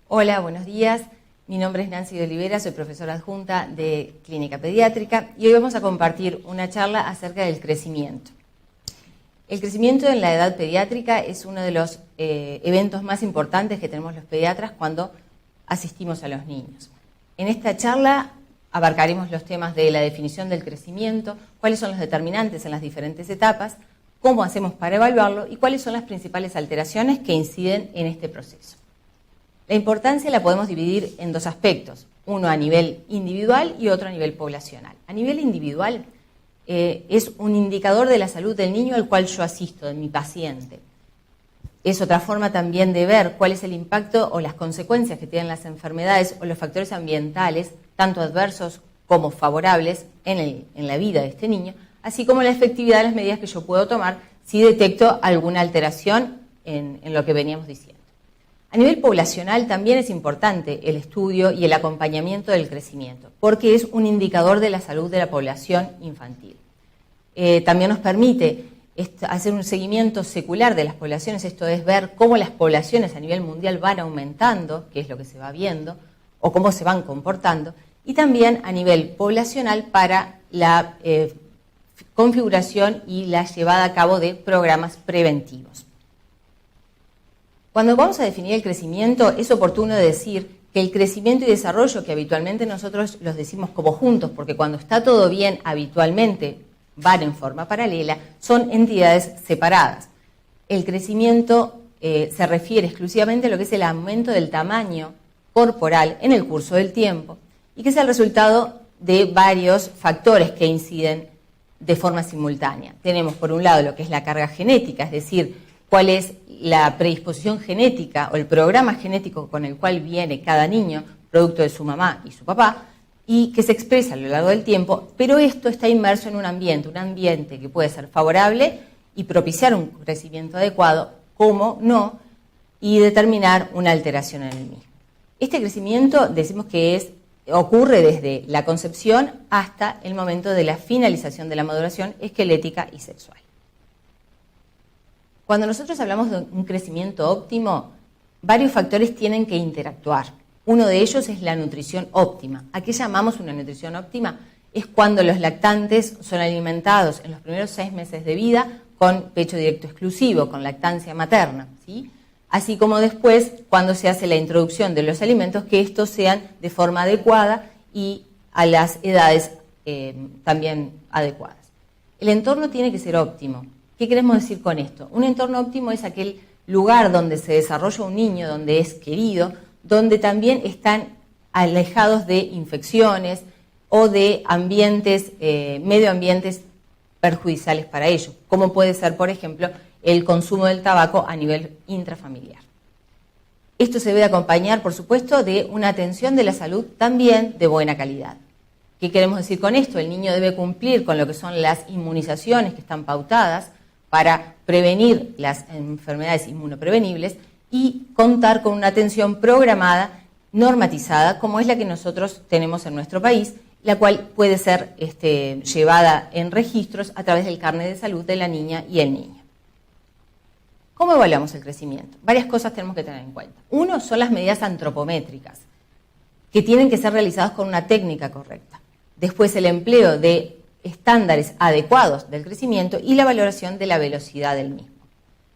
Hola, buenos días. Mi nombre es Nancy de Olivera, soy profesora adjunta de Clínica Pediátrica y hoy vamos a compartir una charla acerca del crecimiento. El crecimiento en la edad pediátrica es uno de los eventos más importantes que tenemos los pediatras cuando asistimos a los niños. En esta charla abarcaremos los temas de la definición del crecimiento, cuáles son los determinantes en las diferentes etapas, cómo hacemos para evaluarlo y cuáles son las principales alteraciones que inciden en este proceso. La importancia la podemos dividir en dos aspectos, uno a nivel individual y otro a nivel poblacional. A nivel individual es un indicador de la salud del niño al cual yo asisto, de mi paciente. Es otra forma también de ver cuál es el impacto o las consecuencias que tienen las enfermedades o los factores ambientales, tanto adversos como favorables en la vida de este niño, así como la efectividad de las medidas que yo puedo tomar si detecto alguna alteración en lo que veníamos diciendo. A nivel poblacional también es importante el estudio y el acompañamiento del crecimiento, porque es un indicador de la salud de la población infantil. También nos permite hacer un seguimiento secular de las poblaciones, esto es ver cómo las poblaciones a nivel mundial van aumentando, que es lo que se va viendo, o cómo se van comportando, y también a nivel poblacional para la configuración y la llevada a cabo de programas preventivos. Cuando vamos a definir el crecimiento, es oportuno decir que el crecimiento y desarrollo, que habitualmente nosotros los decimos como juntos, porque cuando está todo bien, habitualmente van en forma paralela, son entidades separadas. El crecimiento se refiere exclusivamente a lo que es el aumento del tamaño corporal en el curso del tiempo y que es el resultado de varios factores que inciden de forma simultánea. Tenemos por un lado lo que es la carga genética, es decir, cuál es la predisposición genética o el programa genético con el cual viene cada niño, producto de su mamá y su papá, y que se expresa a lo largo del tiempo, pero esto está inmerso en un ambiente que puede ser favorable y propiciar un crecimiento adecuado, como no, y determinar una alteración en el mismo. Este crecimiento decimos que ocurre desde la concepción hasta el momento de la finalización de la maduración esquelética y sexual. Cuando nosotros hablamos de un crecimiento óptimo, varios factores tienen que interactuar. Uno de ellos es la nutrición óptima. ¿A qué llamamos una nutrición óptima? Es cuando los lactantes son alimentados en los primeros 6 meses de vida con pecho directo exclusivo, con lactancia materna, ¿sí? Así como después cuando se hace la introducción de los alimentos, que estos sean de forma adecuada y a las edades también adecuadas. El entorno tiene que ser óptimo. ¿Qué queremos decir con esto? Un entorno óptimo es aquel lugar donde se desarrolla un niño, donde es querido, donde también están alejados de infecciones o de ambientes, medioambientes perjudiciales para ellos, como puede ser, por ejemplo, el consumo del tabaco a nivel intrafamiliar. Esto se debe acompañar, por supuesto, de una atención de la salud también de buena calidad. ¿Qué queremos decir con esto? El niño debe cumplir con lo que son las inmunizaciones que están pautadas para prevenir las enfermedades inmunoprevenibles y contar con una atención programada, normatizada, como es la que nosotros tenemos en nuestro país, la cual puede ser llevada en registros a través del carnet de salud de la niña y el niño. ¿Cómo evaluamos el crecimiento? Varias cosas tenemos que tener en cuenta. Uno son las medidas antropométricas, que tienen que ser realizadas con una técnica correcta. Después el empleo de estándares adecuados del crecimiento y la valoración de la velocidad del mismo.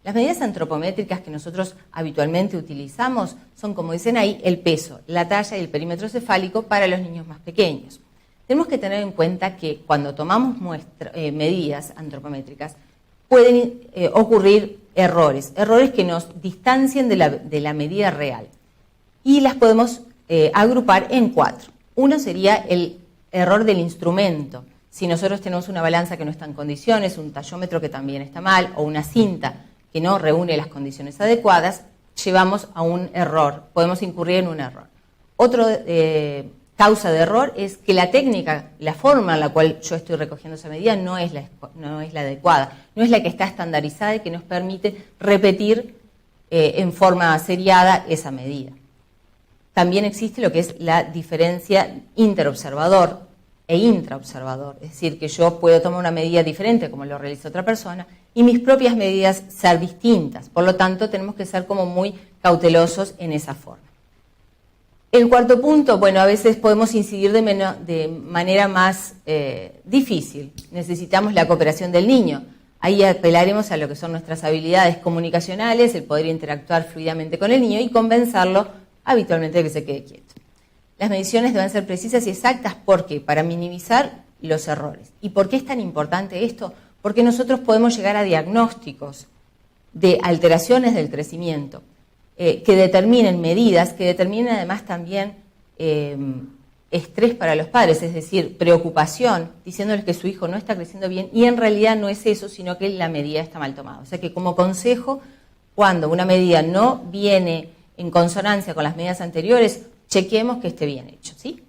Las medidas antropométricas que nosotros habitualmente utilizamos son, como dicen ahí, el peso, la talla y el perímetro cefálico para los niños más pequeños. Tenemos que tener en cuenta que cuando tomamos medidas antropométricas pueden ocurrir errores que nos distancien de la medida real y las podemos agrupar en 4. Uno sería el error del instrumento. Si nosotros tenemos una balanza que no está en condiciones, un tallómetro que también está mal o una cinta que no reúne las condiciones adecuadas, llevamos a un error, podemos incurrir en un error. Otra causa de error es que la técnica, la forma en la cual yo estoy recogiendo esa medida no es la adecuada, no es la que está estandarizada y que nos permite repetir en forma seriada esa medida. También existe lo que es la diferencia interobservador e intraobservador, es decir, que yo puedo tomar una medida diferente como lo realiza otra persona y mis propias medidas ser distintas, por lo tanto tenemos que ser como muy cautelosos en esa forma. El cuarto punto, bueno, a veces podemos incidir de manera más difícil. Necesitamos la cooperación del niño. Ahí apelaremos a lo que son nuestras habilidades comunicacionales, el poder interactuar fluidamente con el niño y convencerlo habitualmente de que se quede quieto. Las mediciones deben ser precisas y exactas. ¿Por qué? Para minimizar los errores. ¿Y por qué es tan importante esto? Porque nosotros podemos llegar a diagnósticos de alteraciones del crecimiento que determinen medidas, que determinen además también estrés para los padres, es decir, preocupación, diciéndoles que su hijo no está creciendo bien, y en realidad no es eso, sino que la medida está mal tomada. O sea que como consejo, cuando una medida no viene en consonancia con las medidas anteriores, chequemos que esté bien hecho, ¿sí?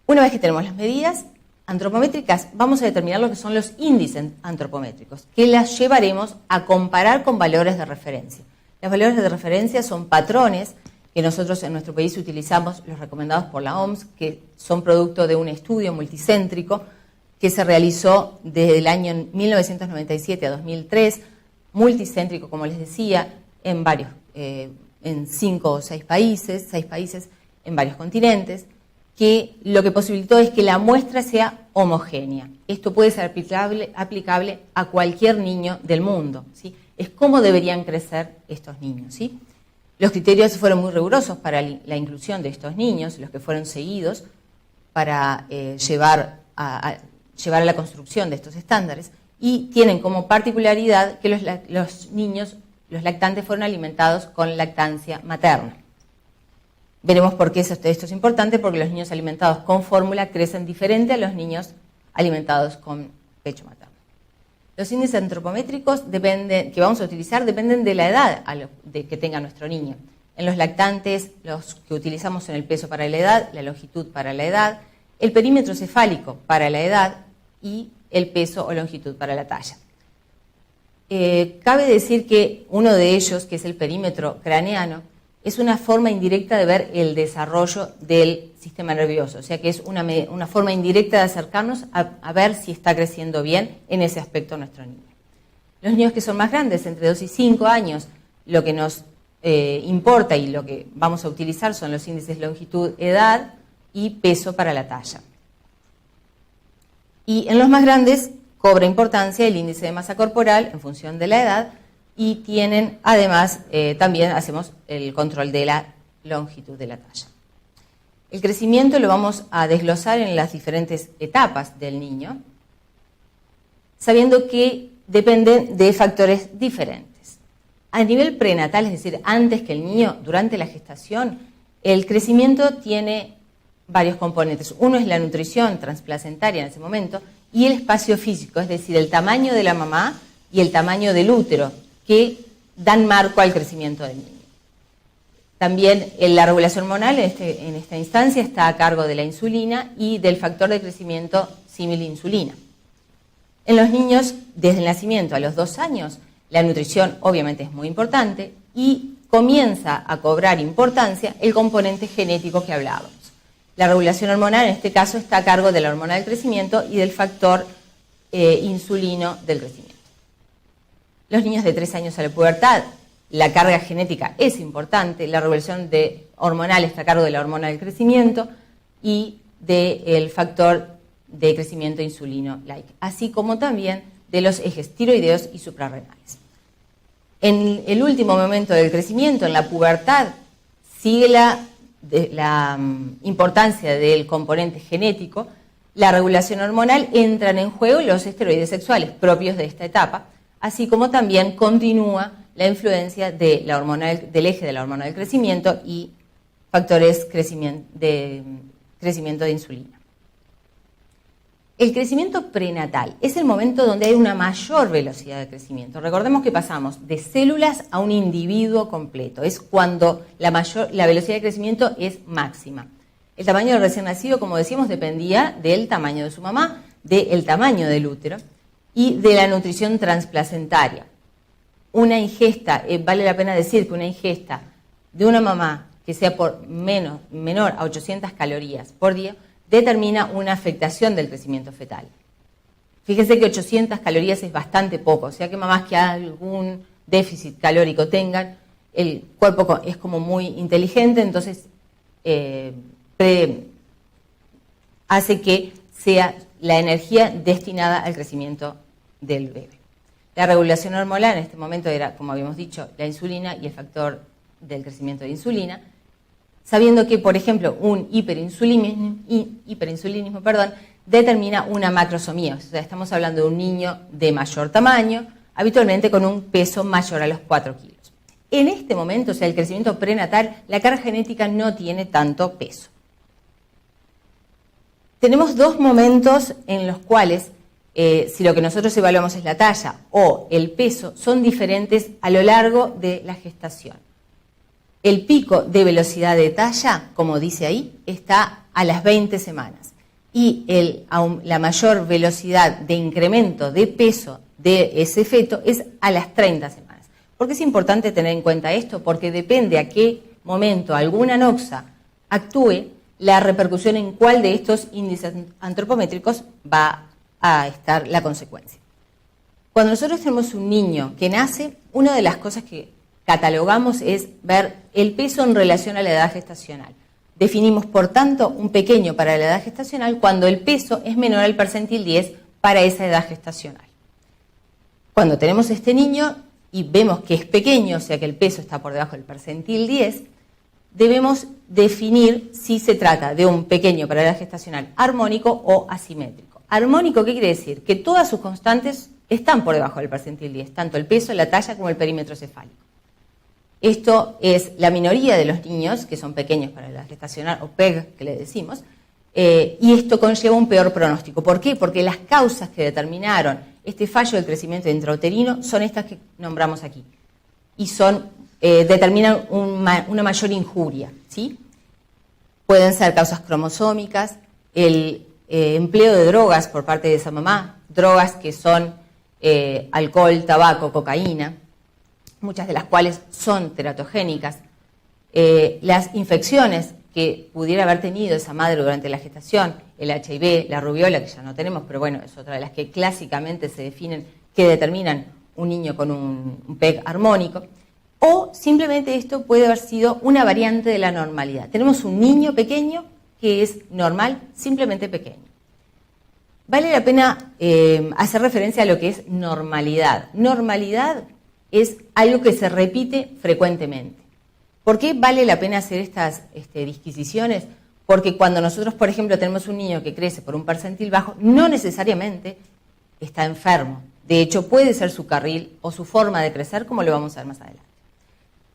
Una vez que tenemos las medidas antropométricas, vamos a determinar lo que son los índices antropométricos, que las llevaremos a comparar con valores de referencia. Los valores de referencia son patrones que nosotros en nuestro país utilizamos, los recomendados por la OMS, que son producto de un estudio multicéntrico que se realizó desde el año 1997 a 2003, multicéntrico, como les decía, en varios, en 5 o 6 países en varios continentes, que lo que posibilitó es que la muestra sea homogénea. Esto puede ser aplicable a cualquier niño del mundo, ¿sí? Es cómo deberían crecer estos niños, ¿sí? Los criterios fueron muy rigurosos para la inclusión de estos niños, los que fueron seguidos para llevar a la construcción de estos estándares, y tienen como particularidad que los niños, los lactantes, fueron alimentados con lactancia materna. Veremos por qué esto es importante, porque los niños alimentados con fórmula crecen diferente a los niños alimentados con pecho materno. Los índices antropométricos que vamos a utilizar dependen de la edad que tenga nuestro niño. En los lactantes, los que utilizamos en el peso para la edad, la longitud para la edad, el perímetro cefálico para la edad y el peso o longitud para la talla. Cabe decir que uno de ellos, que es el perímetro craneano, es una forma indirecta de ver el desarrollo del sistema nervioso, o sea que es una forma indirecta de acercarnos a ver si está creciendo bien en ese aspecto nuestro niño. Los niños que son más grandes, entre 2 y 5 años, lo que nos importa y lo que vamos a utilizar son los índices longitud, edad y peso para la talla. Y en los más grandes cobra importancia el índice de masa corporal en función de la edad, y tienen, además, también hacemos el control de la longitud de la talla. El crecimiento lo vamos a desglosar en las diferentes etapas del niño, sabiendo que dependen de factores diferentes. A nivel prenatal, es decir, antes que el niño, durante la gestación, el crecimiento tiene varios componentes. Uno es la nutrición transplacentaria en ese momento y el espacio físico, es decir, el tamaño de la mamá y el tamaño del útero, que dan marco al crecimiento del niño. También la regulación hormonal en esta instancia está a cargo de la insulina y del factor de crecimiento símil-insulina. En los niños, desde el nacimiento a los 2 años, la nutrición obviamente es muy importante y comienza a cobrar importancia el componente genético que hablábamos. La regulación hormonal en este caso está a cargo de la hormona del crecimiento y del factor insulino del crecimiento. Los niños de 3 años a la pubertad, la carga genética es importante, la regulación hormonal está a cargo de la hormona del crecimiento y del factor de crecimiento insulino-like, así como también de los ejes tiroideos y suprarrenales. En el último momento del crecimiento, en la pubertad, sigue la importancia del componente genético, la regulación hormonal, entran en juego los esteroides sexuales propios de esta etapa, así como también continúa la influencia de la hormona del eje de la hormona del crecimiento y factores de crecimiento de insulina. El crecimiento prenatal es el momento donde hay una mayor velocidad de crecimiento. Recordemos que pasamos de células a un individuo completo. Es cuando la velocidad de crecimiento es máxima. El tamaño del recién nacido, como decíamos, dependía del tamaño de su mamá, del tamaño del útero y de la nutrición transplacentaria. Una ingesta, vale la pena decir que una ingesta de una mamá que sea menor a 800 calorías por día, determina una afectación del crecimiento fetal. Fíjense que 800 calorías es bastante poco, o sea que mamás que algún déficit calórico tengan, el cuerpo es como muy inteligente, entonces hace que sea la energía destinada al crecimiento del bebé. La regulación hormonal en este momento era, como habíamos dicho, la insulina y el factor del crecimiento de insulina, sabiendo que, por ejemplo, un hiperinsulinismo determina una macrosomía, o sea, estamos hablando de un niño de mayor tamaño, habitualmente con un peso mayor a los 4 kilos. En este momento, o sea, el crecimiento prenatal, la carga genética no tiene tanto peso. Tenemos dos momentos en los cuales, si lo que nosotros evaluamos es la talla o el peso, son diferentes a lo largo de la gestación. El pico de velocidad de talla, como dice ahí, está a las 20 semanas. Y la mayor velocidad de incremento de peso de ese feto es a las 30 semanas. ¿Por qué es importante tener en cuenta esto? Porque depende a qué momento alguna anoxa actúe, la repercusión en cuál de estos índices antropométricos va a estar la consecuencia. Cuando nosotros tenemos un niño que nace, una de las cosas que catalogamos es ver el peso en relación a la edad gestacional. Definimos, por tanto, un pequeño para la edad gestacional cuando el peso es menor al percentil 10 para esa edad gestacional. Cuando tenemos este niño y vemos que es pequeño, o sea que el peso está por debajo del percentil 10, debemos definir si se trata de un pequeño para la edad gestacional armónico o asimétrico. Armónico, ¿qué quiere decir? Que todas sus constantes están por debajo del percentil 10, tanto el peso, la talla como el perímetro cefálico. Esto es la minoría de los niños que son pequeños para la edad gestacional, o PEG que le decimos, y esto conlleva un peor pronóstico. ¿Por qué? Porque las causas que determinaron este fallo del crecimiento intrauterino son estas que nombramos aquí, y determinan una mayor injuria, ¿sí? Pueden ser causas cromosómicas, el empleo de drogas por parte de esa mamá, drogas que son alcohol, tabaco, cocaína, muchas de las cuales son teratogénicas, las infecciones que pudiera haber tenido esa madre durante la gestación, el HIV, la rubiola, que ya no tenemos, pero bueno, es otra de las que clásicamente se definen, que determinan un niño con un PEG armónico, o simplemente esto puede haber sido una variante de la normalidad. Tenemos un niño pequeño que es normal, simplemente pequeño. Vale la pena hacer referencia a lo que es normalidad. Normalidad es algo que se repite frecuentemente. ¿Por qué vale la pena hacer estas disquisiciones? Porque cuando nosotros, por ejemplo, tenemos un niño que crece por un percentil bajo, no necesariamente está enfermo. De hecho, puede ser su carril o su forma de crecer, como lo vamos a ver más adelante.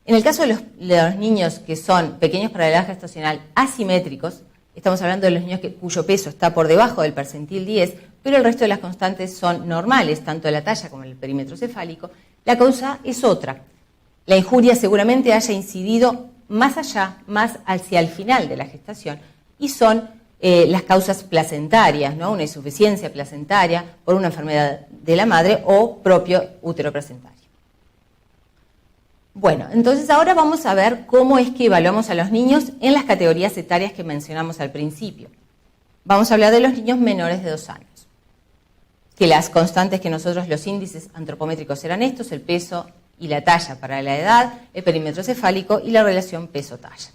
En el caso de los niños que son pequeños para la edad gestacional asimétricos, estamos hablando de los niños cuyo peso está por debajo del percentil 10, pero el resto de las constantes son normales, tanto la talla como el perímetro cefálico. La causa es otra. La injuria seguramente haya incidido más allá, más hacia el final de la gestación, y son las causas placentarias, ¿no? Una insuficiencia placentaria por una enfermedad de la madre o propio útero placentario. Bueno, entonces ahora vamos a ver cómo es que evaluamos a los niños en las categorías etarias que mencionamos al principio. Vamos a hablar de los niños menores de 2 años. Que las constantes que nosotros, los índices antropométricos eran estos, el peso y la talla para la edad, el perímetro cefálico y la relación peso-talla.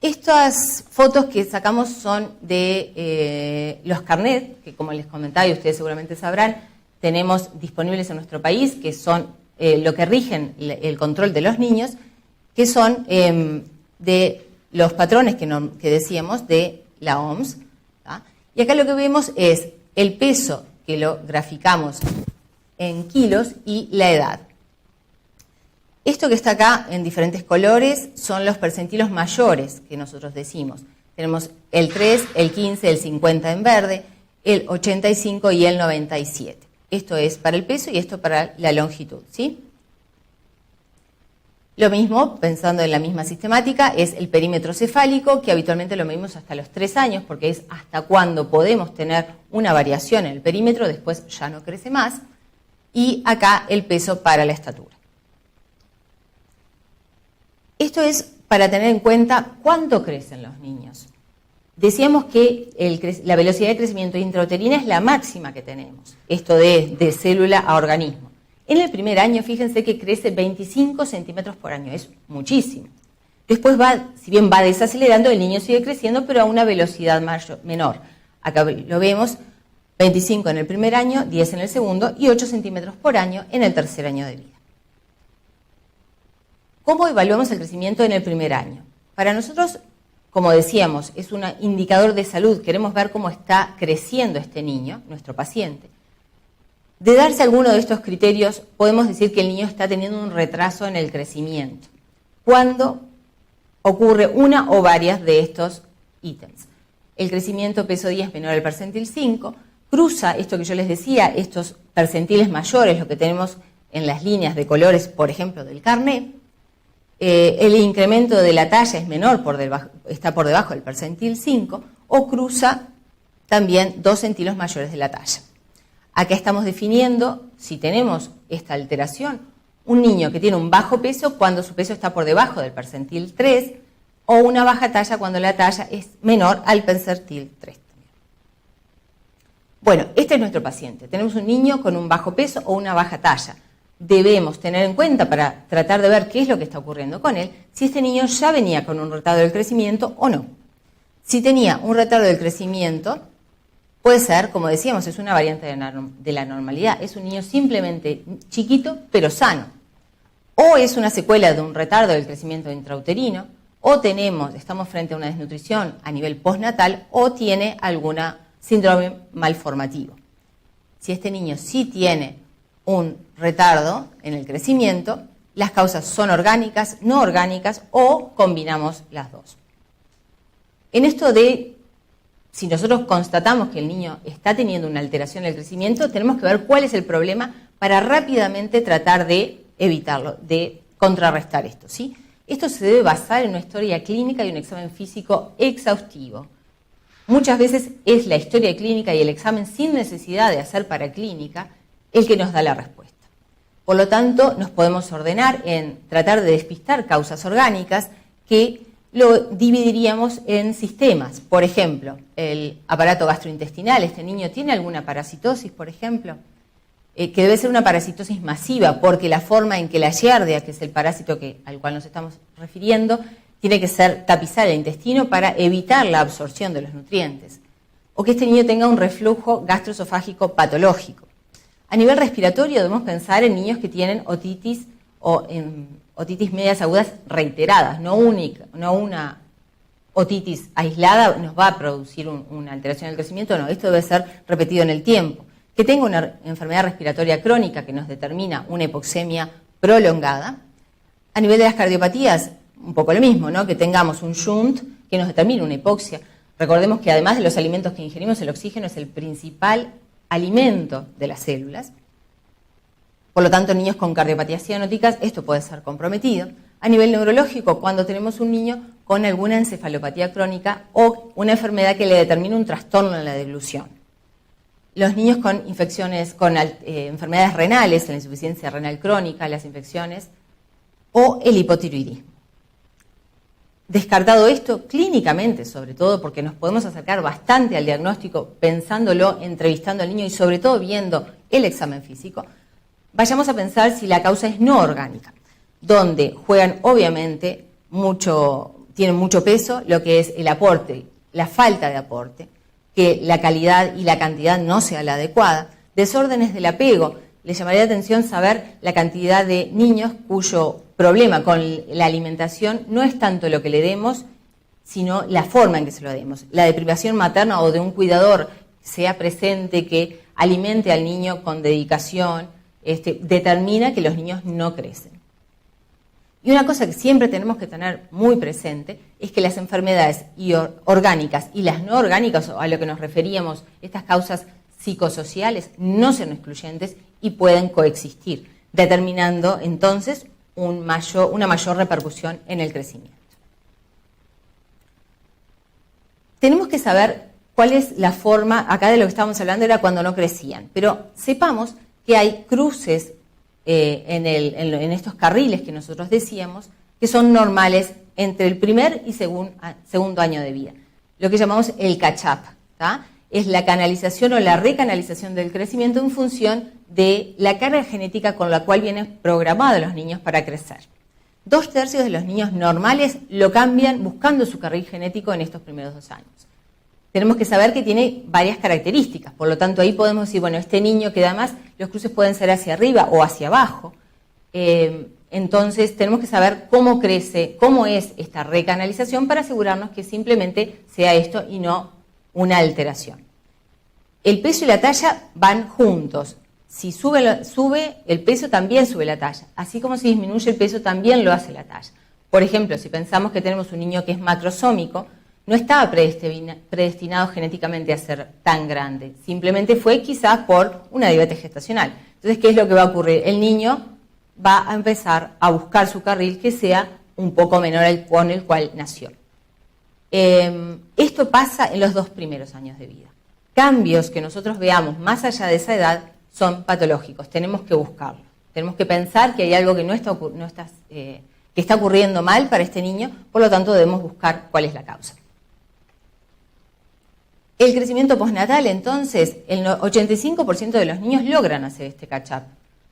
Estas fotos que sacamos son de los carnets, que como les comentaba y ustedes seguramente sabrán, tenemos disponibles en nuestro país, que son lo que rigen el control de los niños, que son de los patrones que decíamos de la OMS. ¿tá? Y acá lo que vemos es el peso, que lo graficamos en kilos, y la edad. Esto que está acá en diferentes colores son los percentilos mayores que nosotros decimos. Tenemos el 3, el 15, el 50 en verde, el 85 y el 97. Esto es para el peso y esto para la longitud, ¿sí? Lo mismo, pensando en la misma sistemática, es el perímetro cefálico, que habitualmente lo medimos hasta los 3 años, porque es hasta cuando podemos tener una variación en el perímetro, después ya no crece más, y acá el peso para la estatura. Esto es para tener en cuenta cuánto crecen los niños. Decíamos que la velocidad de crecimiento intrauterina es la máxima que tenemos, esto de célula a organismo. En el primer año, fíjense que crece 25 centímetros por año, es muchísimo. Después si bien va desacelerando, el niño sigue creciendo, pero a una velocidad menor. Acá lo vemos, 25 en el primer año, 10 en el segundo y 8 centímetros por año en el tercer año de vida. ¿Cómo evaluamos el crecimiento en el primer año? Para nosotros, como decíamos, es un indicador de salud. Queremos ver cómo está creciendo este niño, nuestro paciente. De darse alguno de estos criterios, podemos decir que el niño está teniendo un retraso en el crecimiento. ¿Cuándo ocurre una o varias de estos ítems? El crecimiento peso 10 menor al percentil 5, cruza esto que yo les decía, estos percentiles mayores, lo que tenemos en las líneas de colores, por ejemplo, del carnet. El incremento de la talla es menor, está por debajo del percentil 5, o cruza también 2 centilos mayores de la talla. Acá estamos definiendo, si tenemos esta alteración, un niño que tiene un bajo peso cuando su peso está por debajo del percentil 3, o una baja talla cuando la talla es menor al percentil 3. Bueno, este es nuestro paciente. Tenemos un niño con un bajo peso o una baja talla. Debemos tener en cuenta, para tratar de ver qué es lo que está ocurriendo con él, si este niño ya venía con un retardo del crecimiento o no. Si tenía un retardo del crecimiento, puede ser, como decíamos, es una variante de la normalidad. Es un niño simplemente chiquito, pero sano. O es una secuela de un retardo del crecimiento intrauterino, o estamos frente a una desnutrición a nivel postnatal, o tiene alguna síndrome malformativo. Si este niño sí tiene un retardo en el crecimiento, las causas son orgánicas, no orgánicas, o combinamos las dos. En esto de, si nosotros constatamos que el niño está teniendo una alteración en el crecimiento, tenemos que ver cuál es el problema para rápidamente tratar de evitarlo, de contrarrestar esto, ¿sí? Esto se debe basar en una historia clínica y un examen físico exhaustivo. Muchas veces es la historia clínica y el examen sin necesidad de hacer paraclínica el que nos da la respuesta. Por lo tanto, nos podemos ordenar en tratar de despistar causas orgánicas que lo dividiríamos en sistemas. Por ejemplo, el aparato gastrointestinal. ¿Este niño tiene alguna parasitosis, por ejemplo? Que debe ser una parasitosis masiva, porque la forma en que la Giardia, que es el parásito al cual nos estamos refiriendo, tiene que tapizar el intestino para evitar la absorción de los nutrientes. O que este niño tenga un reflujo gastroesofágico patológico. A nivel respiratorio debemos pensar en niños que tienen otitis o otitis medias agudas reiteradas, no una otitis aislada nos va a producir una alteración del crecimiento, no, esto debe ser repetido en el tiempo. Que tenga una enfermedad respiratoria crónica que nos determina una hipoxemia prolongada. A nivel de las cardiopatías, un poco lo mismo, ¿no? Que tengamos un shunt que nos determine una hipoxia. Recordemos que además de los alimentos que ingerimos, el oxígeno es el principal alimento de las células. Por lo tanto, niños con cardiopatías cianóticas, esto puede ser comprometido. A nivel neurológico, cuando tenemos un niño con alguna encefalopatía crónica o una enfermedad que le determine un trastorno en la deglución. Los niños con infecciones, con enfermedades renales, la insuficiencia renal crónica, las infecciones o el hipotiroidismo. Descartado esto, clínicamente sobre todo, porque nos podemos acercar bastante al diagnóstico pensándolo, entrevistando al niño y sobre todo viendo el examen físico, vayamos a pensar si la causa es no orgánica, donde juegan obviamente tienen mucho peso lo que es el aporte, la falta de aporte, que la calidad y la cantidad no sea la adecuada, desórdenes del apego. Les llamaría la atención saber la cantidad de niños cuyo problema con la alimentación no es tanto lo que le demos, sino la forma en que se lo demos. La deprivación materna o de un cuidador sea presente, que alimente al niño con dedicación, determina que los niños no crecen. Y una cosa que siempre tenemos que tener muy presente es que las enfermedades orgánicas y las no orgánicas, a lo que nos referíamos, estas causas psicosociales, no son excluyentes y pueden coexistir, determinando entonces una mayor repercusión en el crecimiento. Tenemos que saber cuál es la forma, acá de lo que estábamos hablando era cuando no crecían, pero sepamos que hay cruces en estos carriles que nosotros decíamos, que son normales entre el primer y segundo año de vida, lo que llamamos el catch-up, ¿tá? es la canalización o la recanalización del crecimiento en función de la carga genética con la cual vienen programados los niños para crecer. 2/3 de los niños normales lo cambian buscando su carril genético en estos primeros 2 años. Tenemos que saber que tiene varias características, por lo tanto ahí podemos decir, bueno, este niño que además los cruces pueden ser hacia arriba o hacia abajo. Entonces tenemos que saber cómo crece, cómo es esta recanalización para asegurarnos que simplemente sea esto y no una alteración. El peso y la talla van juntos. Si sube el peso, también sube la talla. Así como si disminuye el peso, también lo hace la talla. Por ejemplo, si pensamos que tenemos un niño que es macrosómico, no estaba predestinado genéticamente a ser tan grande. Simplemente fue quizás por una diabetes gestacional. Entonces, ¿qué es lo que va a ocurrir? El niño va a empezar a buscar su carril que sea un poco menor al con el cual nació. Esto pasa en los 2 primeros años de vida. Cambios que nosotros veamos más allá de esa edad son patológicos, tenemos que buscarlo. Tenemos que pensar que hay algo que que está ocurriendo mal para este niño, por lo tanto debemos buscar cuál es la causa. El crecimiento postnatal, entonces, el 85% de los niños logran hacer este catch-up,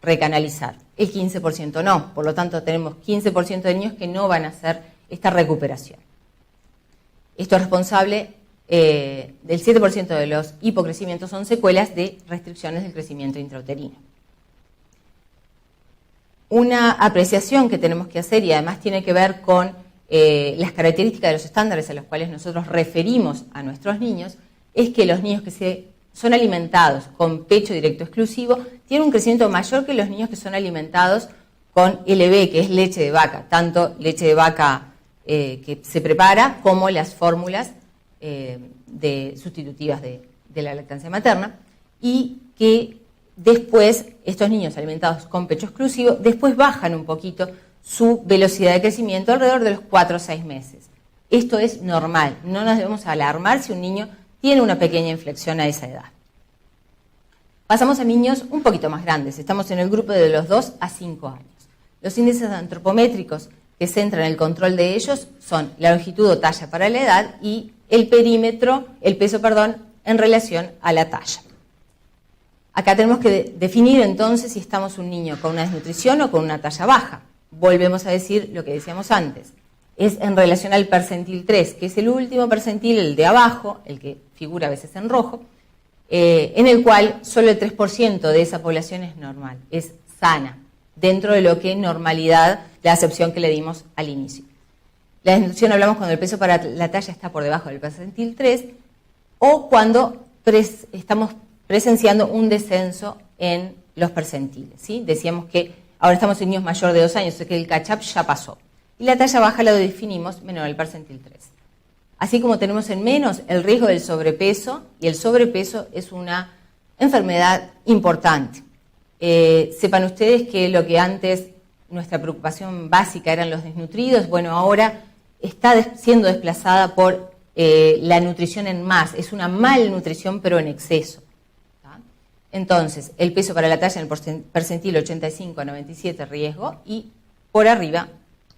recanalizar. El 15% no, por lo tanto tenemos 15% de niños que no van a hacer esta recuperación. Esto es responsable del 7% de los hipocrecimientos, son secuelas de restricciones del crecimiento intrauterino. Una apreciación que tenemos que hacer, y además tiene que ver con las características de los estándares a los cuales nosotros referimos a nuestros niños, es que los niños que son alimentados con pecho directo exclusivo tienen un crecimiento mayor que los niños que son alimentados con LB, que es leche de vaca, tanto leche de vaca que se prepara como las fórmulas sustitutivas de la lactancia materna, y que después estos niños alimentados con pecho exclusivo después bajan un poquito su velocidad de crecimiento alrededor de los 4 o 6 meses. Esto es normal, no nos debemos alarmar si un niño tiene una pequeña inflexión a esa edad. Pasamos a niños un poquito más grandes, estamos en el grupo de los 2 a 5 años. Los índices antropométricos que centran el control de ellos son la longitud o talla para la edad y el peso, en relación a la talla. Acá tenemos que definir entonces si estamos un niño con una desnutrición o con una talla baja. Volvemos a decir lo que decíamos antes. Es en relación al percentil 3, que es el último percentil, el de abajo, el que figura a veces en rojo, en el cual solo el 3% de esa población es normal, es sana, dentro de lo que normalidad, la acepción que le dimos al inicio. La desnutrición hablamos cuando el peso para la talla está por debajo del percentil 3 o cuando estamos presenciando un descenso en los percentiles, ¿sí? Decíamos que ahora estamos en niños mayores de 2 años, o sea que el catch-up ya pasó. Y la talla baja lo definimos menor al percentil 3. Así como tenemos en menos el riesgo del sobrepeso, y el sobrepeso es una enfermedad importante. Sepan ustedes que lo que antes nuestra preocupación básica eran los desnutridos, bueno, ahora está siendo desplazada por la nutrición en más. Es una malnutrición, pero en exceso. ¿Tá? Entonces, el peso para la talla en el percentil 85 a 97 riesgo y por arriba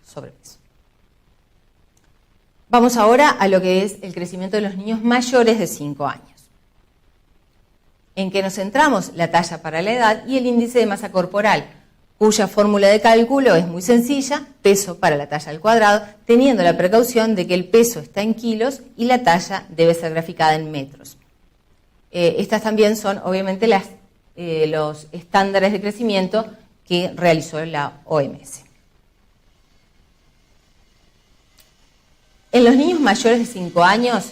sobrepeso. Vamos ahora a lo que es el crecimiento de los niños mayores de 5 años. En que nos centramos la talla para la edad y el índice de masa corporal, cuya fórmula de cálculo es muy sencilla, peso para la talla al cuadrado, teniendo la precaución de que el peso está en kilos y la talla debe ser graficada en metros. Estas también son, obviamente, los estándares de crecimiento que realizó la OMS. En los niños mayores de 5 años,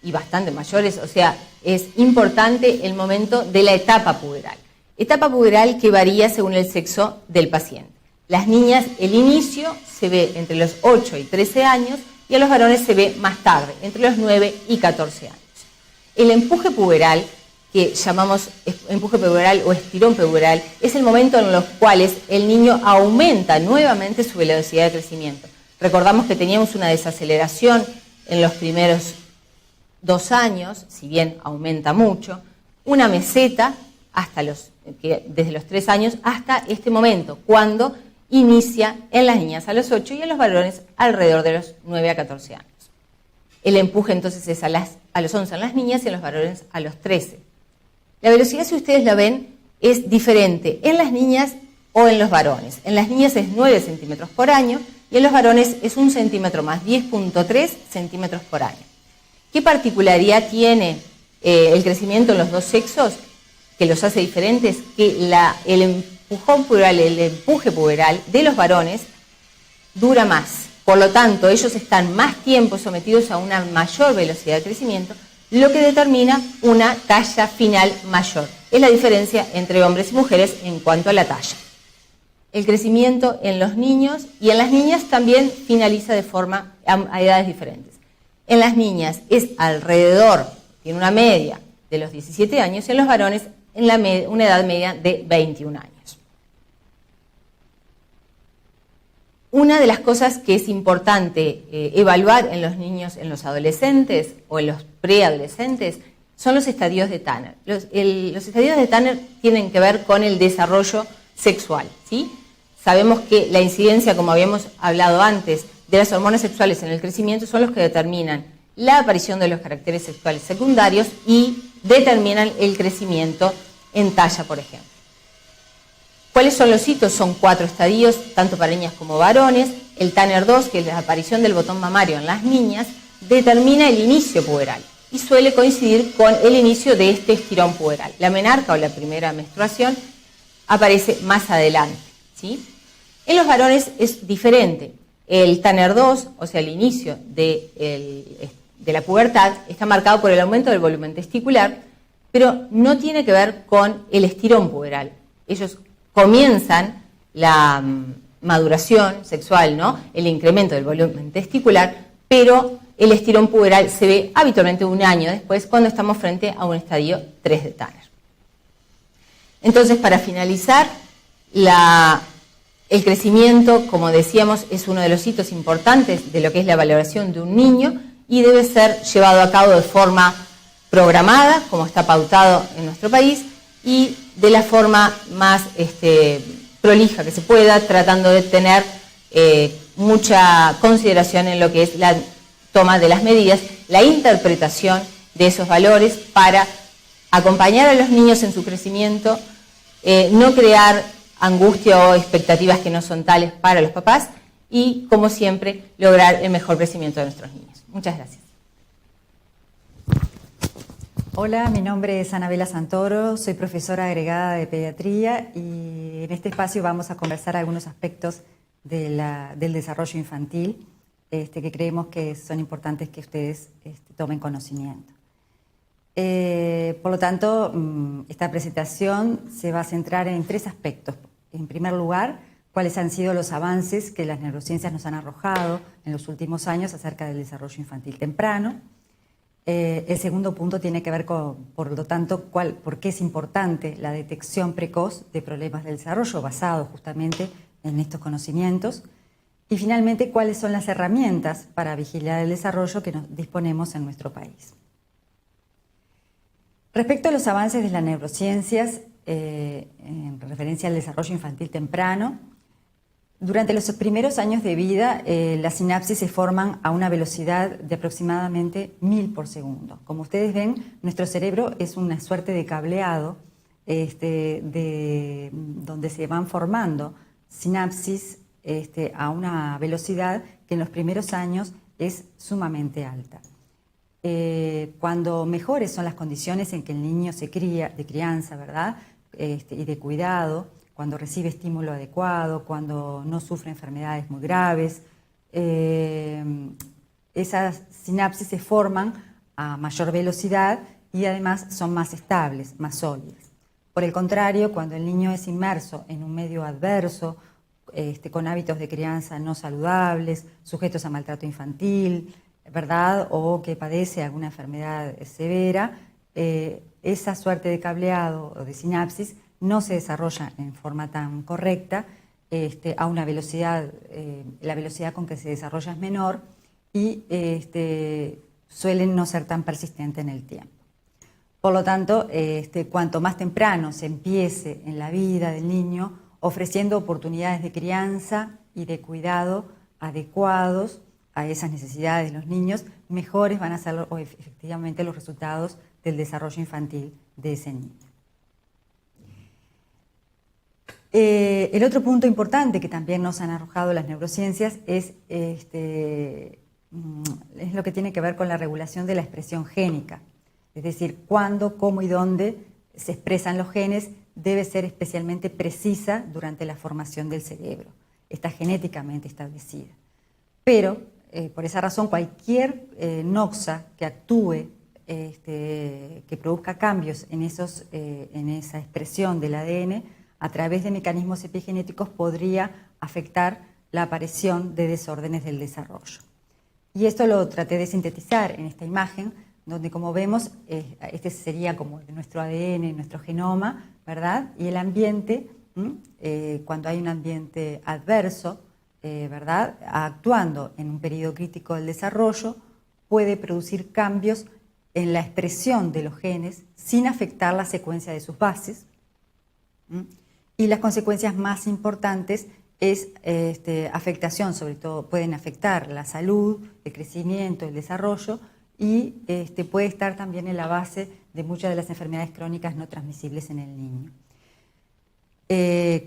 y bastante mayores, o sea, es importante el momento de la etapa puberal. Etapa puberal que varía según el sexo del paciente. Las niñas, el inicio se ve entre los 8 y 13 años y a los varones se ve más tarde, entre los 9 y 14 años. El empuje puberal, que llamamos empuje puberal o estirón puberal, es el momento en los cuales el niño aumenta nuevamente su velocidad de crecimiento. Recordamos que teníamos una desaceleración en los primeros 2 años, si bien aumenta mucho, una meseta desde los 3 años hasta este momento, cuando inicia en las niñas a los 8 y en los varones alrededor de los 9 a 14 años. El empuje entonces es a los 11 en las niñas y en los varones a los 13. La velocidad, si ustedes la ven, es diferente en las niñas o en los varones. En las niñas es 9 centímetros por año y en los varones es 1 centímetro más, 10.3 centímetros por año. ¿Qué particularidad tiene el crecimiento en los dos sexos que los hace diferentes? Que el empuje puberal de los varones dura más. Por lo tanto, ellos están más tiempo sometidos a una mayor velocidad de crecimiento, lo que determina una talla final mayor. Es la diferencia entre hombres y mujeres en cuanto a la talla. El crecimiento en los niños y en las niñas también finaliza a edades diferentes. En las niñas es alrededor, tiene una media de los 17 años, y en los varones una edad media de 21 años. Una de las cosas que es importante evaluar en los niños, en los adolescentes o en los preadolescentes son los estadios de Tanner. Los estadios de Tanner tienen que ver con el desarrollo sexual, ¿sí? Sabemos que la incidencia, como habíamos hablado antes, de las hormonas sexuales en el crecimiento son los que determinan la aparición de los caracteres sexuales secundarios y determinan el crecimiento en talla, por ejemplo. ¿Cuáles son los hitos? Son 4 estadios, tanto para niñas como varones. El Tanner 2, que es la aparición del botón mamario en las niñas, determina el inicio puberal y suele coincidir con el inicio de este estirón puberal. La menarca o la primera menstruación aparece más adelante, ¿sí? En los varones es diferente. El Tanner 2, o sea, el inicio de la pubertad, está marcado por el aumento del volumen testicular, pero no tiene que ver con el estirón puberal. Ellos comienzan la maduración sexual, ¿no? El incremento del volumen testicular, pero el estirón puberal se ve habitualmente un año después cuando estamos frente a un estadio 3 de Tanner. Entonces, para finalizar, el crecimiento, como decíamos, es uno de los hitos importantes de lo que es la valoración de un niño y debe ser llevado a cabo de forma programada, como está pautado en nuestro país, y de la forma más prolija que se pueda, tratando de tener mucha consideración en lo que es la toma de las medidas, la interpretación de esos valores para acompañar a los niños en su crecimiento, no crear angustia o expectativas que no son tales para los papás y, como siempre, lograr el mejor crecimiento de nuestros niños. Muchas gracias. Hola, mi nombre es Anabela Santoro, soy profesora agregada de pediatría y en este espacio vamos a conversar algunos aspectos del desarrollo infantil que creemos que son importantes que ustedes tomen conocimiento. Por lo tanto, esta presentación se va a centrar en 3 aspectos. En primer lugar, cuáles han sido los avances que las neurociencias nos han arrojado en los últimos años acerca del desarrollo infantil temprano. El segundo punto tiene que ver con, por lo tanto, por qué es importante la detección precoz de problemas del desarrollo basado justamente en estos conocimientos. Y finalmente, cuáles son las herramientas para vigilar el desarrollo que disponemos en nuestro país. Respecto a los avances de las neurociencias, en referencia al desarrollo infantil temprano, durante los primeros años de vida, las sinapsis se forman a una velocidad de aproximadamente 1000 por segundo. Como ustedes ven, nuestro cerebro es una suerte de cableado donde se van formando sinapsis a una velocidad que en los primeros años es sumamente alta. Cuando mejores son las condiciones en que el niño se cría, de crianza, ¿verdad? Y de cuidado, cuando recibe estímulo adecuado, cuando no sufre enfermedades muy graves, esas sinapsis se forman a mayor velocidad y además son más estables, más sólidas. Por el contrario, cuando el niño es inmerso en un medio adverso, con hábitos de crianza no saludables, sujetos a maltrato infantil, ¿verdad? O que padece alguna enfermedad severa, esa suerte de cableado o de sinapsis no se desarrolla en forma tan correcta, a una velocidad, la velocidad con que se desarrolla es menor y suelen no ser tan persistentes en el tiempo. Por lo tanto, cuanto más temprano se empiece en la vida del niño, ofreciendo oportunidades de crianza y de cuidado adecuados, a esas necesidades de los niños, mejores van a ser efectivamente los resultados del desarrollo infantil de ese niño. El otro punto importante que también nos han arrojado las neurociencias es lo que tiene que ver con la regulación de la expresión génica. Es decir, cuándo, cómo y dónde se expresan los genes debe ser especialmente precisa durante la formación del cerebro. Está genéticamente establecida. Pero, por esa razón, cualquier noxa que actúe, que produzca cambios en esa expresión del ADN, a través de mecanismos epigenéticos podría afectar la aparición de desórdenes del desarrollo. Y esto lo traté de sintetizar en esta imagen, donde como vemos, este sería como nuestro ADN, nuestro genoma, ¿verdad? Y el ambiente, cuando hay un ambiente adverso, ¿verdad? Actuando en un periodo crítico del desarrollo, puede producir cambios en la expresión de los genes sin afectar la secuencia de sus bases. Y las consecuencias más importantes es afectación, sobre todo pueden afectar la salud, el crecimiento, el desarrollo y puede estar también en la base de muchas de las enfermedades crónicas no transmisibles en el niño.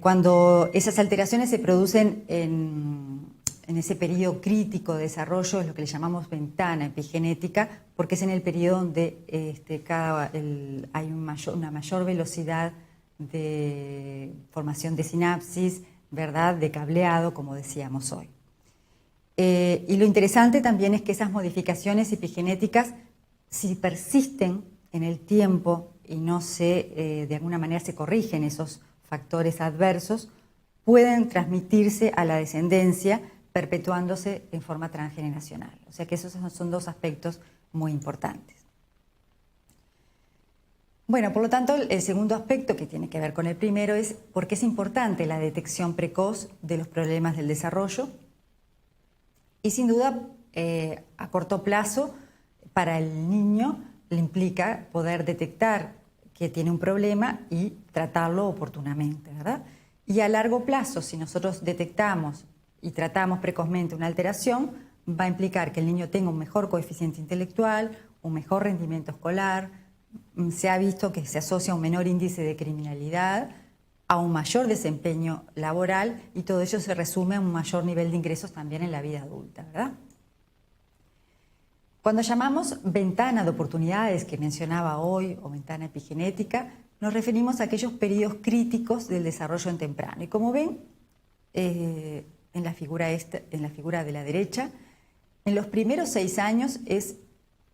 Cuando esas alteraciones se producen en ese periodo crítico de desarrollo, es lo que le llamamos ventana epigenética, porque es en el periodo donde hay una mayor velocidad de formación de sinapsis, ¿verdad?, de cableado, como decíamos hoy. Y lo interesante también es que esas modificaciones epigenéticas, si persisten en el tiempo y no de alguna manera se corrigen esos factores adversos, pueden transmitirse a la descendencia, perpetuándose en forma transgeneracional. O sea que esos son dos aspectos muy importantes. Bueno, por lo tanto, el segundo aspecto que tiene que ver con el primero es por qué es importante la detección precoz de los problemas del desarrollo. Y sin duda, a corto plazo, para el niño le implica poder detectar que tiene un problema y tratarlo oportunamente, ¿verdad? Y a largo plazo, si nosotros detectamos y tratamos precozmente una alteración, va a implicar que el niño tenga un mejor coeficiente intelectual, un mejor rendimiento escolar. Se ha visto que se asocia a un menor índice de criminalidad, a un mayor desempeño laboral y todo ello se resume a un mayor nivel de ingresos también en la vida adulta, ¿verdad? Cuando llamamos ventana de oportunidades que mencionaba hoy o ventana epigenética, nos referimos a aquellos periodos críticos del desarrollo en temprano. Y como ven en la figura de la derecha, en los primeros 6 años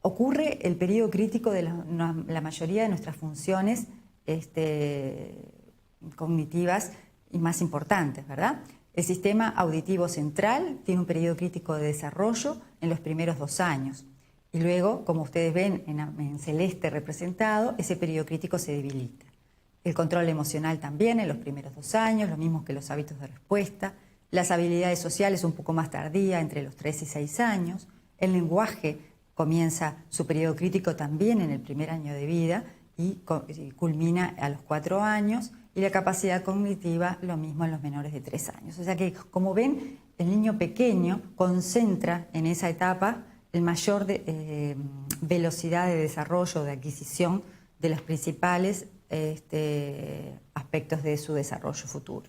ocurre el periodo crítico de la mayoría de nuestras funciones cognitivas y más importantes, ¿verdad? El sistema auditivo central tiene un periodo crítico de desarrollo en los primeros 2 años. Y luego, como ustedes ven en celeste representado, ese periodo crítico se debilita. El control emocional también en los primeros 2 años, lo mismo que los hábitos de respuesta. Las habilidades sociales un poco más tardía, entre los 3 y 6 años. El lenguaje comienza su periodo crítico también en el primer año de vida y culmina a los 4 años, y la capacidad cognitiva lo mismo en los menores de 3 años. O sea que, como ven, el niño pequeño concentra en esa etapa el mayor velocidad de desarrollo, de adquisición de los principales aspectos de su desarrollo futuro.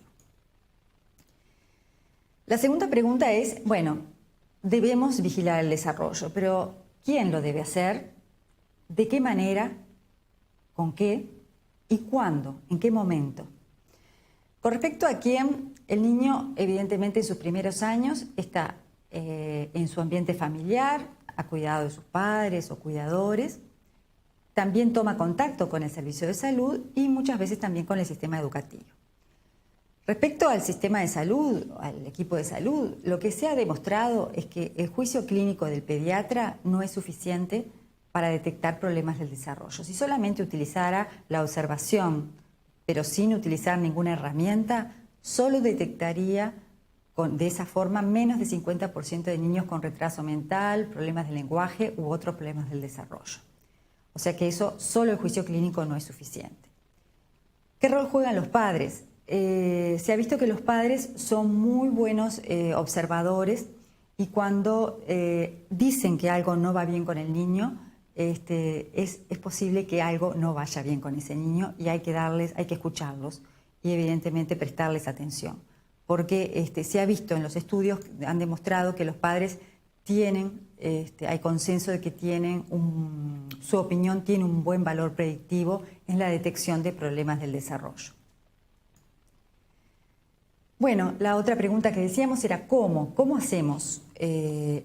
La segunda pregunta es, bueno, debemos vigilar el desarrollo, pero ¿quién lo debe hacer? ¿De qué manera? ¿Con qué? ¿Y cuándo? ¿En qué momento? Con respecto a quién, el niño evidentemente en sus primeros años está en su ambiente familiar, a cuidado de sus padres o cuidadores, también toma contacto con el servicio de salud y muchas veces también con el sistema educativo. Respecto al sistema de salud, al equipo de salud, lo que se ha demostrado es que el juicio clínico del pediatra no es suficiente para detectar problemas del desarrollo. Si solamente utilizara la observación, pero sin utilizar ninguna herramienta, solo detectaría de esa forma menos de 50% de niños con retraso mental, problemas de lenguaje u otros problemas del desarrollo. O sea que eso, solo el juicio clínico no es suficiente. ¿Qué rol juegan los padres? Se ha visto que los padres son muy buenos observadores y cuando dicen que algo no va bien con el niño, es posible que algo no vaya bien con ese niño y hay que escucharlos y evidentemente prestarles atención. Porque se ha visto en los estudios, han demostrado que los padres tienen, hay consenso de que su opinión tiene un buen valor predictivo en la detección de problemas del desarrollo. Bueno, la otra pregunta que decíamos era ¿cómo? ¿Cómo hacemos?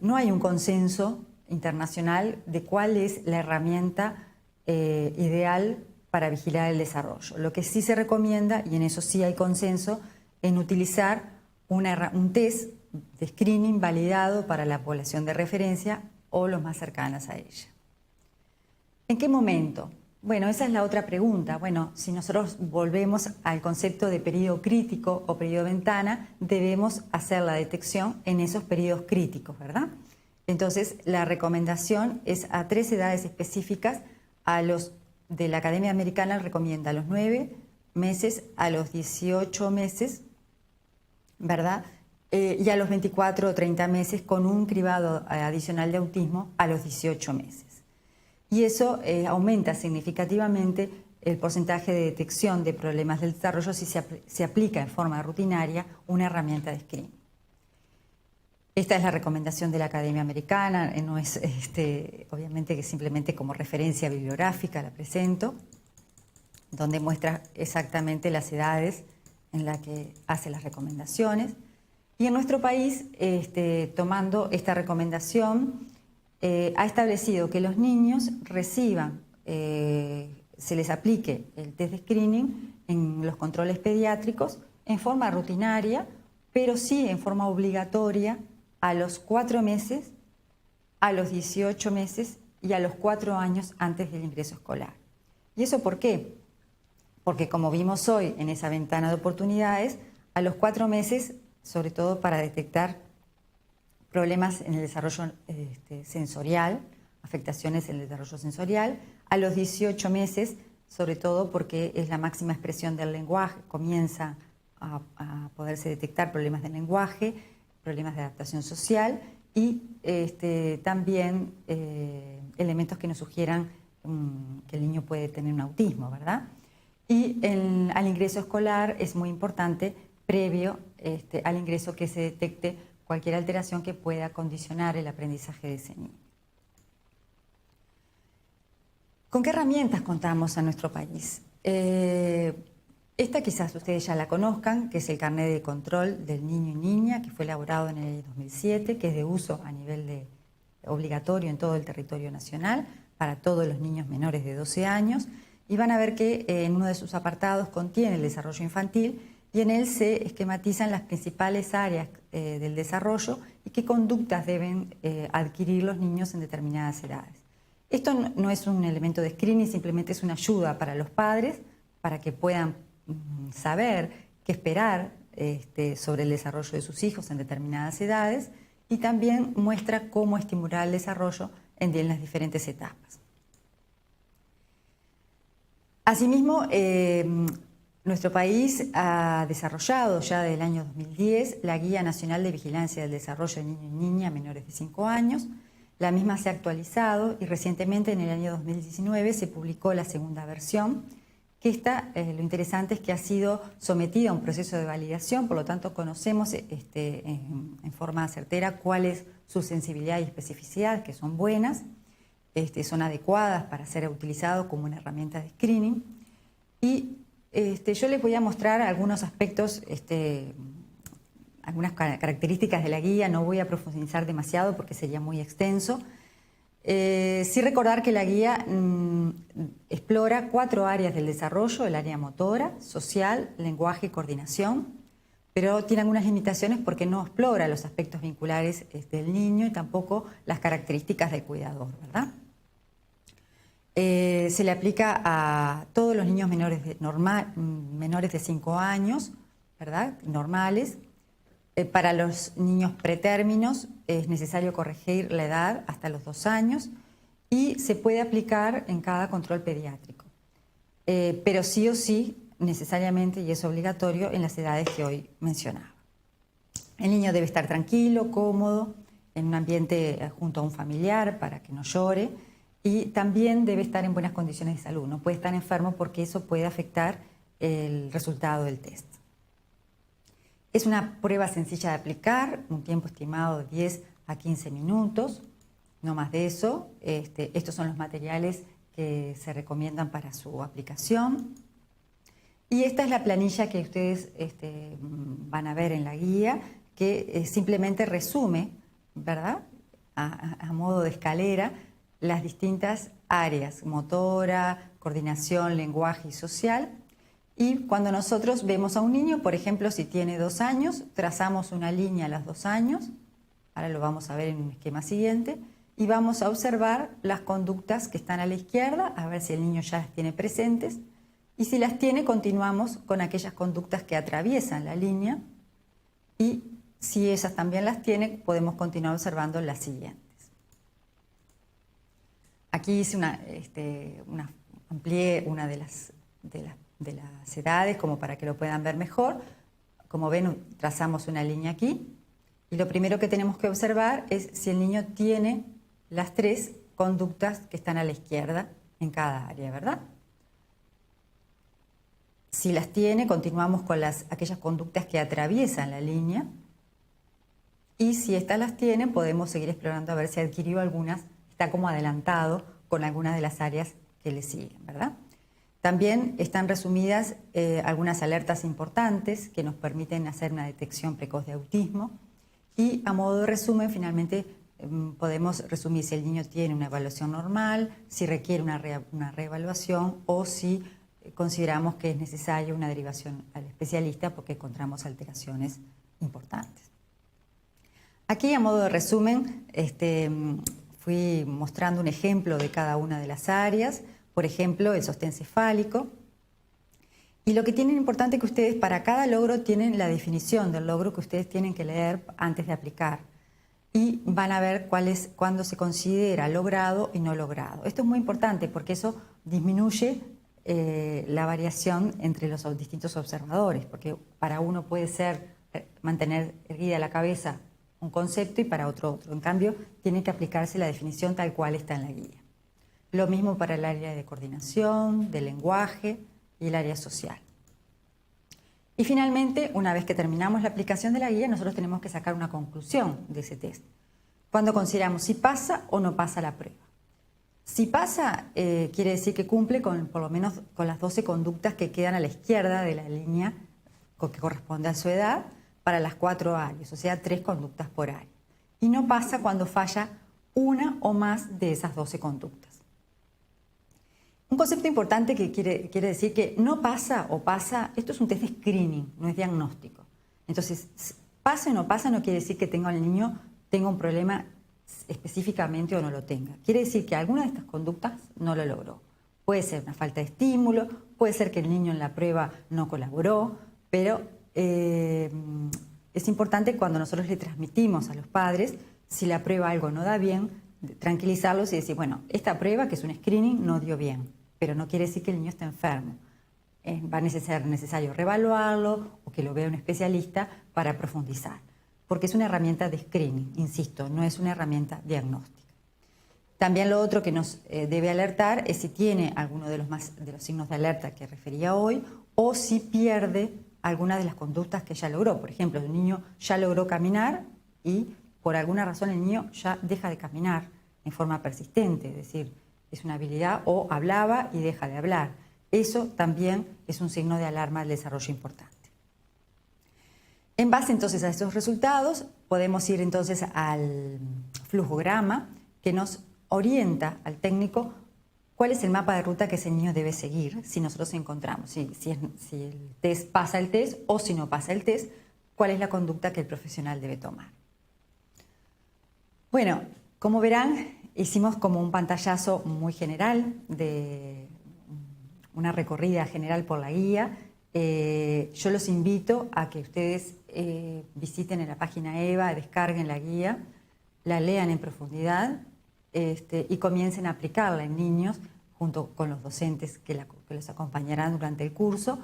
No hay un consenso internacional de cuál es la herramienta ideal para vigilar el desarrollo. Lo que sí se recomienda, y en eso sí hay consenso, en utilizar un test de screening validado para la población de referencia o los más cercanas a ella. ¿En qué momento? Bueno, esa es la otra pregunta. Bueno, si nosotros volvemos al concepto de periodo crítico o periodo ventana, debemos hacer la detección en esos periodos críticos, ¿verdad? Entonces, la recomendación es a 3 edades específicas. De la Academia Americana recomienda a los 9 meses, a los 18 meses, ¿verdad? Y a los 24 o 30 meses con un cribado adicional de autismo a los 18 meses. Y eso aumenta significativamente el porcentaje de detección de problemas del desarrollo si se aplica en forma rutinaria una herramienta de screening. Esta es la recomendación de la Academia Americana, no es obviamente que simplemente como referencia bibliográfica la presento, donde muestra exactamente las edades en las que hace las recomendaciones. Y en nuestro país, tomando esta recomendación, ha establecido que los niños reciban, se les aplique el test de screening en los controles pediátricos en forma rutinaria, pero sí en forma obligatoria a los 4 meses, a los 18 meses y a los 4 años antes del ingreso escolar. ¿Y eso por qué? Porque como vimos hoy en esa ventana de oportunidades, a los 4 meses, sobre todo para detectar problemas en el desarrollo sensorial, afectaciones en el desarrollo sensorial, a los 18 meses, sobre todo porque es la máxima expresión del lenguaje, comienza a poderse detectar problemas del lenguaje, problemas de adaptación social y también elementos que nos sugieran que el niño puede tener un autismo, ¿verdad? Y al ingreso escolar es muy importante, previo al ingreso, que se detecte cualquier alteración que pueda condicionar el aprendizaje de ese niño. ¿Con qué herramientas contamos a nuestro país? Esta quizás ustedes ya la conozcan, que es el carnet de control del niño y niña, que fue elaborado en el 2007, que es de uso a nivel obligatorio en todo el territorio nacional, para todos los niños menores de 12 años, y van a ver que en uno de sus apartados contiene el desarrollo infantil, y en él se esquematizan las principales áreas del desarrollo y qué conductas deben adquirir los niños en determinadas edades. Esto no es un elemento de screening, simplemente es una ayuda para los padres, para que puedan saber qué esperar sobre el desarrollo de sus hijos en determinadas edades, y también muestra cómo estimular el desarrollo en las diferentes etapas. Asimismo, nuestro país ha desarrollado ya desde el año 2010 la Guía Nacional de Vigilancia del Desarrollo de Niños y Niñas menores de 5 años. La misma se ha actualizado y recientemente, en el año 2019, se publicó la segunda versión, que lo interesante es que ha sido sometida a un proceso de validación, por lo tanto conocemos en forma certera cuál es su sensibilidad y especificidad, que son buenas, son adecuadas para ser utilizadas como una herramienta de screening. Y yo les voy a mostrar algunos aspectos, algunas características de la guía. No voy a profundizar demasiado porque sería muy extenso. Sí recordar que la guía explora 4 áreas del desarrollo: el área motora, social, lenguaje y coordinación, pero tiene algunas limitaciones porque no explora los aspectos vinculares del niño y tampoco las características del cuidador, ¿verdad? Se le aplica a todos los niños menores de 5 años, ¿verdad? Normales. Para los niños pretérminos es necesario corregir la edad hasta los 2 años y se puede aplicar en cada control pediátrico. Pero sí o sí, necesariamente, y es obligatorio, en las edades que hoy mencionaba. El niño debe estar tranquilo, cómodo, en un ambiente junto a un familiar para que no llore, y también debe estar en buenas condiciones de salud, no puede estar enfermo porque eso puede afectar el resultado del test. Es una prueba sencilla de aplicar, un tiempo estimado de 10 a 15 minutos, no más de eso. Estos son los materiales que se recomiendan para su aplicación. Y esta es la planilla que ustedes van a ver en la guía, que simplemente resume, ¿verdad?, a modo de escalera, las distintas áreas: motora, coordinación, lenguaje y social. Y cuando nosotros vemos a un niño, por ejemplo, si tiene 2 años, trazamos una línea a los 2 años, ahora lo vamos a ver en un esquema siguiente, y vamos a observar las conductas que están a la izquierda, a ver si el niño ya las tiene presentes, y si las tiene, continuamos con aquellas conductas que atraviesan la línea, y si esas también las tiene, podemos continuar observando las siguientes. Aquí hice amplié una de las edades como para que lo puedan ver mejor. Como ven, trazamos una línea aquí, y lo primero que tenemos que observar es si el niño tiene las 3 conductas que están a la izquierda en cada área, ¿verdad? Si las tiene, continuamos con aquellas conductas que atraviesan la línea, y si estas las tiene, podemos seguir explorando a ver si adquirió algunas, está como adelantado con algunas de las áreas que le siguen, ¿verdad? También están resumidas algunas alertas importantes que nos permiten hacer una detección precoz de autismo, y a modo de resumen, finalmente podemos resumir si el niño tiene una evaluación normal, si requiere una reevaluación o si consideramos que es necesaria una derivación al especialista porque encontramos alteraciones importantes. Aquí, a modo de resumen, fui mostrando un ejemplo de cada una de las áreas. Por ejemplo, el sostén cefálico. Y lo que tienen importante es que ustedes para cada logro tienen la definición del logro que ustedes tienen que leer antes de aplicar. Y van a ver cuándo se considera logrado y no logrado. Esto es muy importante porque eso disminuye la variación entre los distintos observadores, porque para uno puede ser mantener erguida la cabeza un concepto y para otro. En cambio, tiene que aplicarse la definición tal cual está en la guía. Lo mismo para el área de coordinación, de lenguaje y el área social. Y finalmente, una vez que terminamos la aplicación de la guía, nosotros tenemos que sacar una conclusión de ese test. Cuando consideramos si pasa o no pasa la prueba. Si pasa, quiere decir que cumple por lo menos con las 12 conductas que quedan a la izquierda de la línea que corresponde a su edad para las 4 áreas, o sea, 3 conductas por área. Y no pasa cuando falla una o más de esas 12 conductas. Un concepto importante que quiere decir que no pasa o pasa, esto es un test de screening, no es diagnóstico. Entonces, pasa o no pasa no quiere decir que el niño tenga un problema específicamente o no lo tenga. Quiere decir que alguna de estas conductas no lo logró. Puede ser una falta de estímulo, puede ser que el niño en la prueba no colaboró, pero es importante cuando nosotros le transmitimos a los padres, si la prueba algo no da bien, tranquilizarlos y decir, bueno, esta prueba, que es un screening, no dio bien, pero no quiere decir que el niño esté enfermo. Va a ser necesario reevaluarlo o que lo vea un especialista para profundizar, porque es una herramienta de screening, insisto, no es una herramienta diagnóstica. También lo otro que nos debe alertar es si tiene alguno de los signos de alerta que refería hoy o si pierde alguna de las conductas que ya logró. Por ejemplo, el niño ya logró caminar y por alguna razón el niño ya deja de caminar en forma persistente, es decir, es una habilidad o hablaba y deja de hablar. Eso también es un signo de alarma del desarrollo importante. En base entonces a estos resultados, podemos ir entonces al flujograma que nos orienta al técnico cuál es el mapa de ruta que ese niño debe seguir si nosotros encontramos, si el test pasa el test o si no pasa el test, cuál es la conducta que el profesional debe tomar. Bueno, como verán, hicimos como un pantallazo muy general de una recorrida general por la guía. Yo los invito a que ustedes visiten en la página EVA, descarguen la guía, la lean en profundidad y comiencen a aplicarla en niños junto con los docentes que los acompañarán durante el curso,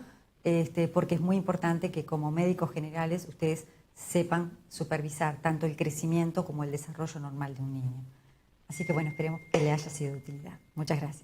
porque es muy importante que como médicos generales ustedes sepan supervisar tanto el crecimiento como el desarrollo normal de un niño. Así que bueno, esperemos que le haya sido de utilidad. Muchas gracias.